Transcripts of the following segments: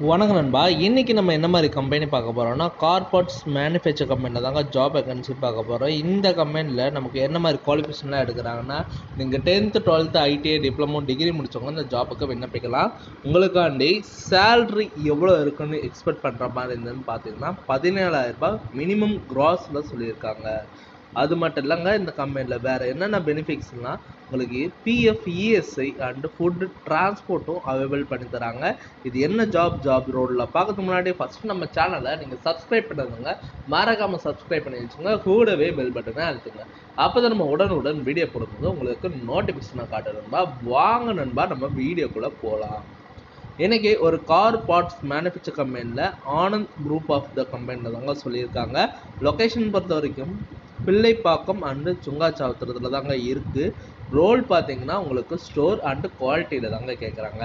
வணக்கம் நண்பா. இன்னைக்கு நம்ம என்ன மாதிரி கம்பெனி பார்க்க போகிறோம்னா கார் பார்ட்ஸ் மேனுஃபேக்சர் கம்பெனியில் தாங்க ஜாப் வேகன்சி பார்க்க போகிறோம். இந்த கம்பெனியில் நமக்கு என்ன மாதிரி குவாலிஃபிகேஷன்லாம் எடுக்கிறாங்கன்னா, நீங்கள் 10th 12th ITI diploma degree முடித்தவங்க இந்த ஜாப்புக்கு விண்ணப்பிக்கலாம். உங்களுக்காண்டி சேல்ரி எவ்வளோ இருக்குன்னு எக்ஸ்பெக்ட் பண்ணுற மாதிரி இருந்ததுன்னு பார்த்தீங்கன்னா 17,000 மினிமம் கிராஸில் சொல்லியிருக்காங்க. அது மட்டும் இல்லைங்க, இந்த கம்பெனியில் வேறு என்னென்ன பெனிஃபிட்ஸ்னால் உங்களுக்கு பிஎஃப் இஎஸ்ஐ அண்டு ஃபுட்டு டிரான்ஸ்போர்ட்டும் அவைலபிள் பண்ணி தராங்க. இது என்ன ஜாப் ரோடில் பார்க்கறதுக்கு முன்னாடி ஃபஸ்ட்டு நம்ம சேனலை நீங்கள் சப்ஸ்கிரைப் பண்ணதுங்க, மறக்காமல் சப்ஸ்கிரைப் பண்ணி வச்சுங்க, கூடவே பெல் பட்டனை அழுத்துங்க. அப்போ தான் நம்ம உடனுடன் வீடியோ போடும்போது உங்களுக்கு நோட்டிஃபிகேஷனாக காட்டுறதுன்பா. வாங்க நண்பா, நம்ம வீடியோக்குள்ளே போகலாம். இன்றைக்கி ஒரு கார் பார்ட்ஸ் மேனுஃபேக்சர் கம்பெனியில் ஆனந்த் குரூப் ஆஃப் த கம்பெனியில் தாங்க சொல்லியிருக்காங்க. லொக்கேஷன் பொறுத்த வரைக்கும் பிள்ளைப்பாக்கம் அண்டு சுங்காச்சாவத்திரத்தில் தாங்க இருக்குது. ரோல் பார்த்தீங்கன்னா உங்களுக்கு ஸ்டோர் அண்டு குவாலிட்டியில் தாங்க கேட்குறாங்க.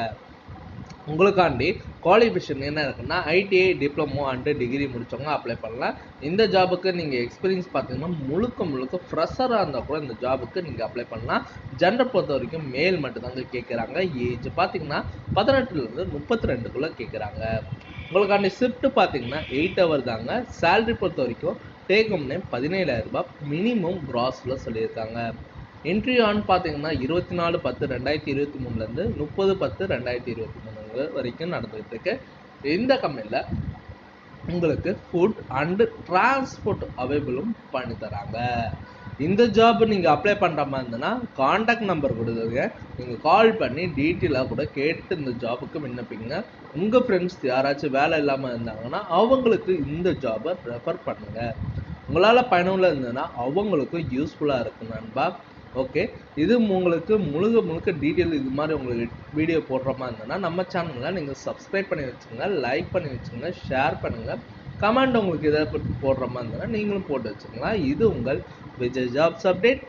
உங்களுக்காண்டி குவாலிஃபிகேஷன் என்ன இருக்குன்னா ஐடிஐ டிப்ளமோ அண்டு டிகிரி முடித்தவங்க அப்ளை பண்ணலாம். இந்த ஜாபுக்கு நீங்கள் எக்ஸ்பீரியன்ஸ் பார்த்தீங்கன்னா முழுக்க ஃப்ரெஷராக இருந்தால் கூட இந்த ஜாபுக்கு நீங்கள் அப்ளை பண்ணலாம். ஜெண்டர் பொறுத்த வரைக்கும் மேல் மட்டும் தாங்க கேட்குறாங்க. ஏஜ் பார்த்தீங்கன்னா 18லேருந்து 32க்குள்ளே கேட்குறாங்க. உங்களுக்காண்டி ஷிஃப்ட் பார்த்தீங்கன்னா 8 hour தாங்க. சேலரி பொறுத்த வரைக்கும் டேக் ஹோம் நேம் 17,000 மினிமம் கிராஸில் சொல்லியிருக்காங்க. என்ட்ரி ஆன் பார்த்தீங்கன்னா 24/10/2023 30/10/2023 வரைக்கும் நடந்துகிட்டு இருக்கு. இந்த கம்பெனியில் உங்களுக்கு ஃபுட் அண்டு டிரான்ஸ்போர்ட் அவைலபிளும் பண்ணி தராங்க. இந்த ஜாப் நீங்கள் அப்ளை பண்ணுற மாதிரி இருந்ததுன்னா காண்டாக்ட் நம்பர் கொடுத்துருங்க. நீங்கள் கால் பண்ணி டீட்டெயிலாக கூட கேட்டு இந்த ஜாபுக்கு விண்ணப்பிங்க. உங்கள் ஃப்ரெண்ட்ஸ் யாராச்சும் வேலை இல்லாமல் இருந்தாங்கன்னா அவங்களுக்கு இந்த ஜாபை ரெஃபர் பண்ணுங்கள். உங்களால் பயனுள்ள இருந்ததுன்னா அவங்களுக்கும் யூஸ்ஃபுல்லாக இருக்கும் நண்பா. ஓகே, இது உங்களுக்கு முழுக்க டீட்டெயில் இது மாதிரி உங்களுக்கு வீடியோ போடுற மாதிரி இருந்ததுன்னா நம்ம சேனலில் நீங்கள் சப்ஸ்கிரைப் பண்ணி வச்சுங்க, லைக் பண்ணி வச்சுங்க, ஷேர் பண்ணுங்கள். கமெண்ட் உங்களுக்கு இதை பற்றி போடுற மாதிரி இருந்ததுன்னா நீங்களும் போட்டு வச்சுக்கலாம். இது உங்கள் விஜய் ஜாப்ஸ் அப்டேட்.